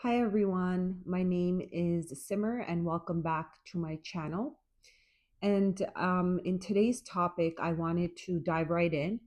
Hi everyone, my name is Simmer and welcome back to my channel. And in today's topic, I wanted to dive right in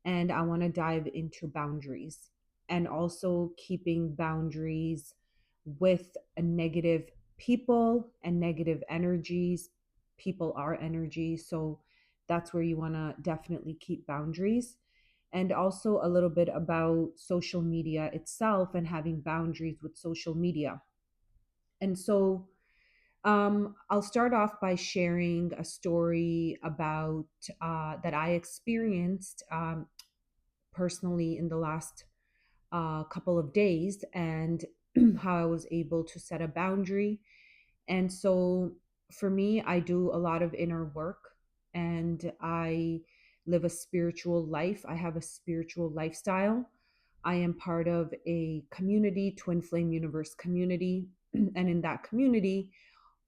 and I want to dive into boundaries and also keeping boundaries with a negative people and negative energies. People are energy, so that's where you want to definitely keep boundaries. And also a little bit about social media itself and having boundaries with social media. And so I'll start off by sharing a story about that I experienced personally in the last couple of days and how I was able to set a boundary. And so for me, I do a lot of inner work and I live a spiritual life. I have a spiritual lifestyle. I am part of a community, Twin Flame Universe community. And in that community,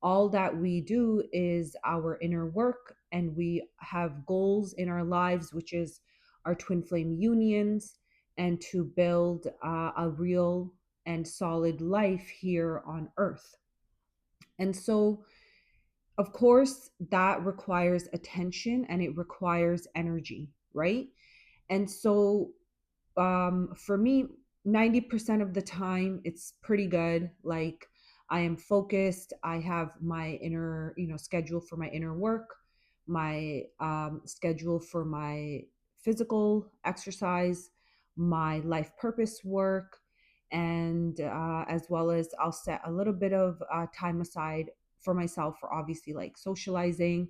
all that we do is our inner work, and we have goals in our lives, which is our twin flame unions, and to build a real and solid life here on earth. And so, of course, that requires attention and it requires energy, right? And so, for me, 90% of the time, it's pretty good. Like, I am focused. I have my inner, schedule for my inner work, my schedule for my physical exercise, my life purpose work, and as well as I'll set a little bit of time aside for myself for obviously like socializing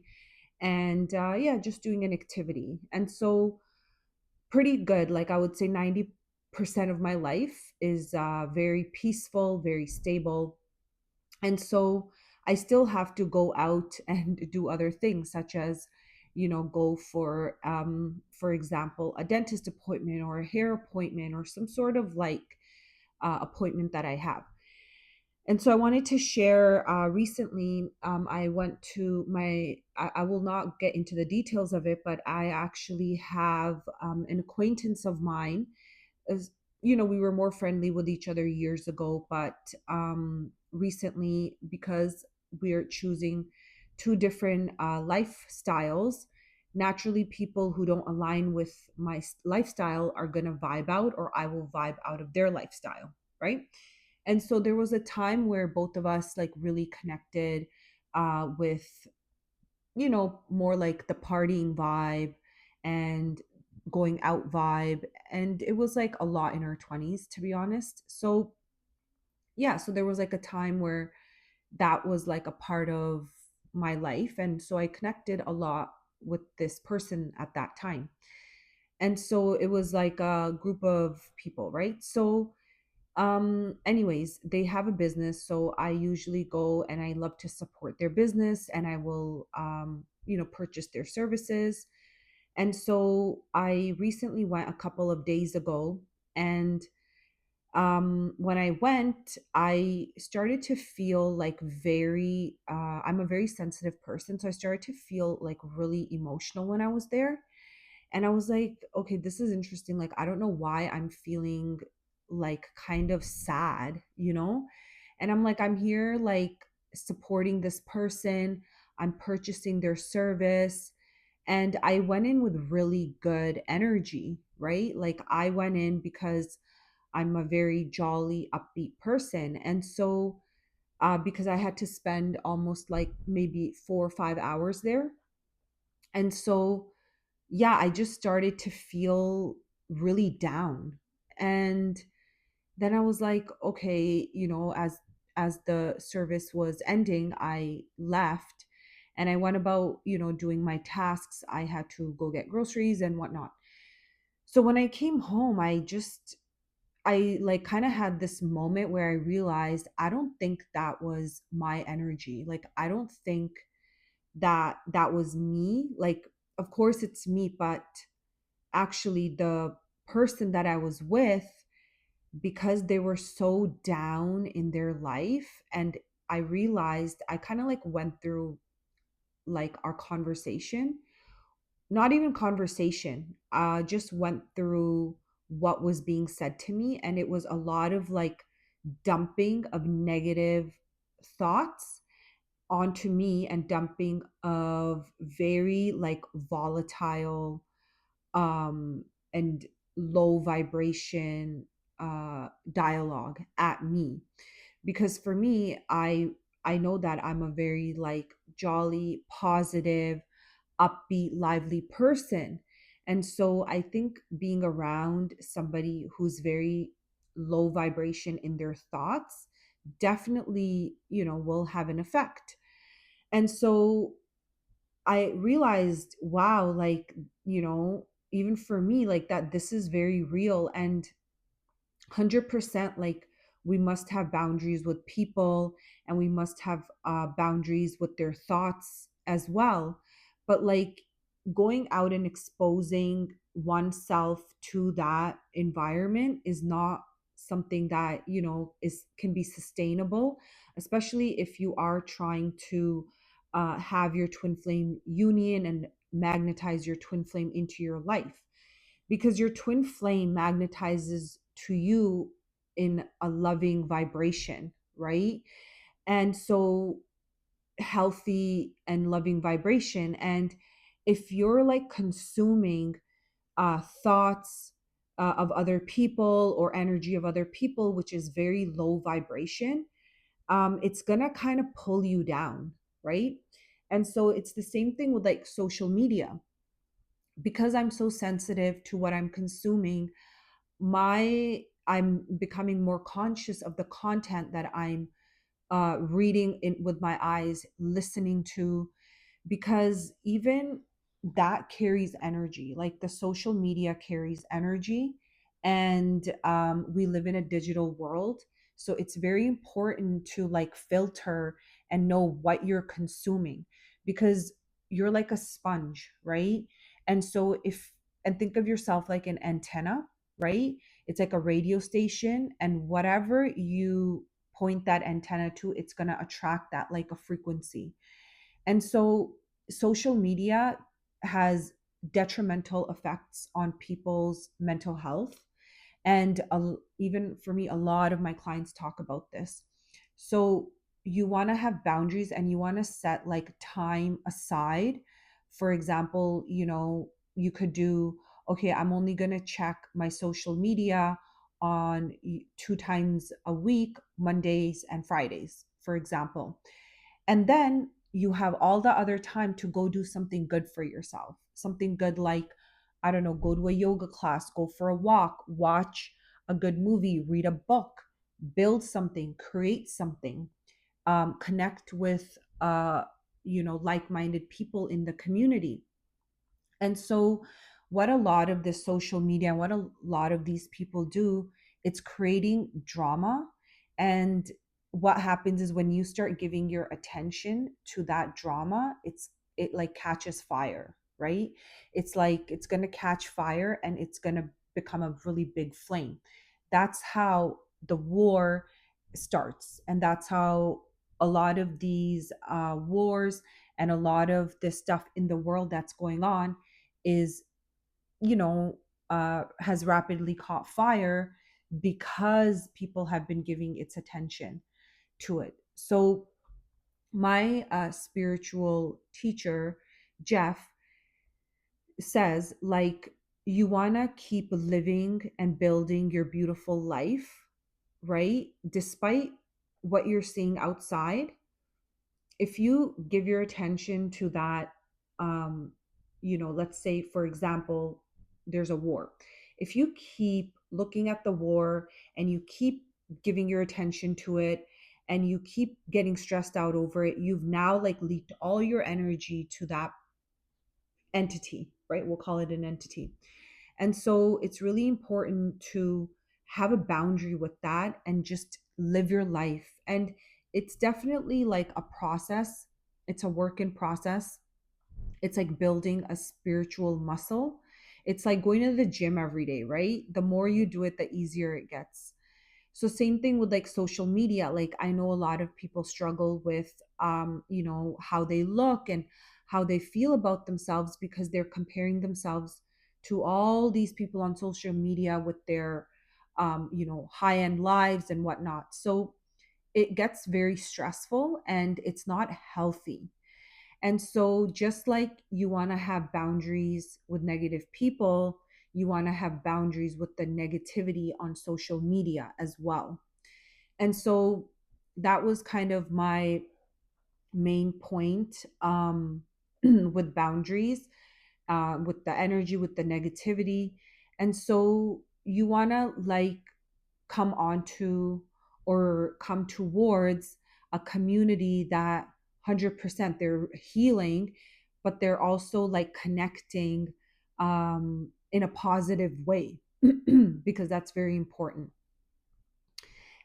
and yeah, just doing an activity. And so, pretty good. Like I would say 90% of my life is very peaceful, very stable. And so I still have to go out and do other things, such as, go for example, a dentist appointment or a hair appointment or some sort of like appointment that I have. And so I wanted to share recently, I went to I will not get into the details of it, but I actually have an acquaintance of mine. As, we were more friendly with each other years ago, but recently, because we're choosing two different lifestyles, naturally, people who don't align with my lifestyle are going to vibe out, or I will vibe out of their lifestyle, right? And so there was a time where both of us like really connected with, more like the partying vibe and going out vibe. And it was like a lot in our 20s, to be honest. So, yeah, so there was like a time where that was like a part of my life. And so I connected a lot with this person at that time. And so it was like a group of people, right? So, anyways, they have a business, so I usually go and I love to support their business and I will purchase their services. And so I recently went a couple of days ago, and when I went, I started to feel like very I'm a very sensitive person, so I started to feel like really emotional when I was there. And I was like, okay, this is interesting. Like, I don't know why I'm feeling like kind of sad, And I'm like, I'm here like supporting this person, I'm purchasing their service. And I went in with really good energy, right? Like, I went in because I'm a very jolly, upbeat person. And so, because I had to spend almost like maybe 4 or 5 hours there. And so, yeah, I just started to feel really down. And then I was like, okay, as the service was ending, I left and I went about, doing my tasks. I had to go get groceries and whatnot. So when I came home, I like kind of had this moment where I realized I don't think that was my energy. Like, I don't think that that was me. Like, of course it's me, but actually the person that I was with, because they were so down in their life, and I realized I kind of like went through like our conversation, not even conversation, just went through what was being said to me, and it was a lot of like dumping of negative thoughts onto me and dumping of very like volatile um and low vibration dialogue at me. Because for me, I know that I'm a very like jolly, positive, upbeat, lively person. And so I think being around somebody who's very low vibration in their thoughts definitely, will have an effect. And so I realized, wow, like, even for me, like that, this is very real. And 100% like we must have boundaries with people, and we must have boundaries with their thoughts as well. But like going out and exposing oneself to that environment is not something that is can be sustainable, especially if you are trying to have your twin flame union and magnetize your twin flame into your life, because your twin flame magnetizes to you in a loving vibration, right? And so healthy and loving vibration. And if you're like consuming thoughts of other people or energy of other people, which is very low vibration, it's gonna kind of pull you down, right? And so it's the same thing with like social media. Because I'm so sensitive to what I'm consuming, I'm becoming more conscious of the content that I'm reading in with my eyes, listening to, because even that carries energy. Like the social media carries energy, and we live in a digital world, so it's very important to like filter and know what you're consuming, because you're like a sponge, right? And so if and think of yourself like an antenna, right? It's like a radio station, and whatever you point that antenna to, it's going to attract that like a frequency. And so social media has detrimental effects on people's mental health. And even for me, a lot of my clients talk about this. So you want to have boundaries, and you want to set like time aside. For example, you could do, okay, I'm only going to check my social media on 2 times a week, Mondays and Fridays, for example. And then you have all the other time to go do something good for yourself. Something good like, I don't know, go to a yoga class, go for a walk, watch a good movie, read a book, build something, create something, connect with, like-minded people in the community. And so, what a lot of this social media and what a lot of these people do, it's creating drama. And what happens is when you start giving your attention to that drama, it like catches fire, right? It's like it's going to catch fire, and it's going to become a really big flame. That's how the war starts. And that's how a lot of these wars and a lot of this stuff in the world that's going on is, you know, has rapidly caught fire, because people have been giving its attention to it. So my spiritual teacher, Jeff, says like, you want to keep living and building your beautiful life, right? Despite what you're seeing outside, if you give your attention to that, um let's say for example there's a war. If you keep looking at the war, and you keep giving your attention to it, and you keep getting stressed out over it, you've now like leaked all your energy to that entity, right? We'll call it an entity. And so it's really important to have a boundary with that and just live your life. And it's definitely like a process, it's a work in process. It's like building a spiritual muscle. It's like going to the gym every day, right? The more you do it, the easier it gets. So same thing with like social media. Like I know a lot of people struggle with how they look and how they feel about themselves, because they're comparing themselves to all these people on social media with their high end lives and whatnot. So it gets very stressful and it's not healthy. And so, just like you want to have boundaries with negative people, you want to have boundaries with the negativity on social media as well. And so, that was kind of my main point with boundaries, with the energy, with the negativity. And so, you want to like come onto or come towards a community that 100% they're healing, but they're also like connecting in a positive way because that's very important.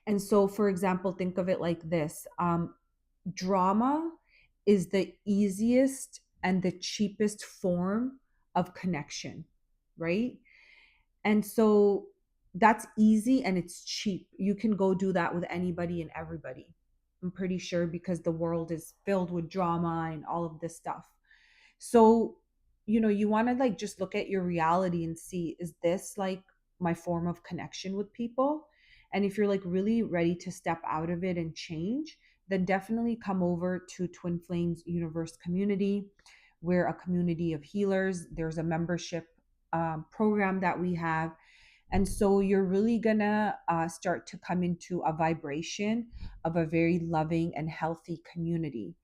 And so, for example, think of it like this: drama is the easiest and the cheapest form of connection, right? And so that's easy and it's cheap. You can go do that with anybody and everybody. I'm pretty sure because the world is filled with drama and all of this stuff. So, you want to like just look at your reality and see, is this like my form of connection with people? And if you're like really ready to step out of it and change, then definitely come over to Twin Flames Universe Community. We're a community of healers. There's a membership program that we have, and so you're really gonna start to come into a vibration of a very loving and healthy community.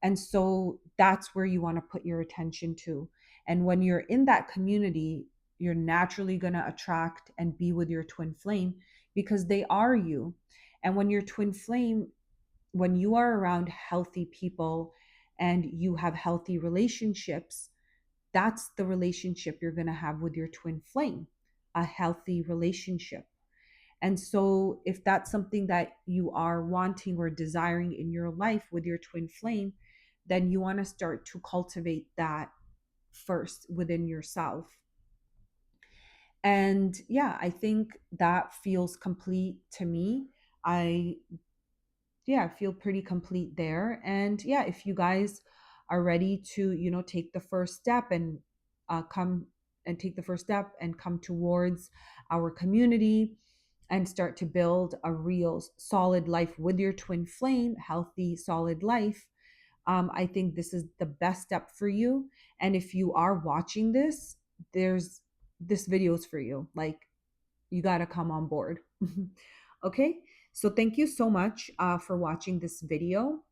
And so that's where you want to put your attention to. And when you're in that community, you're naturally going to attract and be with your twin flame because they are you. And when your twin flame, when you are around healthy people and you have healthy relationships, that's the relationship you're going to have with your twin flame, a healthy relationship. And so, if that's something that you are wanting or desiring in your life with your twin flame, then you want to start to cultivate that first within yourself. And yeah, I think that feels complete to me. I yeah, feel pretty complete there. And yeah, if you guys are ready to, take the first step and come and take the first step and come towards our community and start to build a real solid life with your twin flame, healthy, solid life, I think this is the best step for you. And if you are watching this, there's this video is for you. Like, you got to come on board. Okay. So thank you so much for watching this video.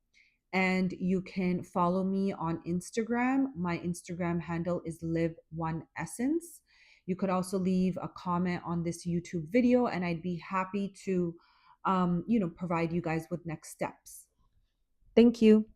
And you can follow me on Instagram. My Instagram handle is Live One Essence. You could also leave a comment on this YouTube video, and I'd be happy to, provide you guys with next steps. Thank you.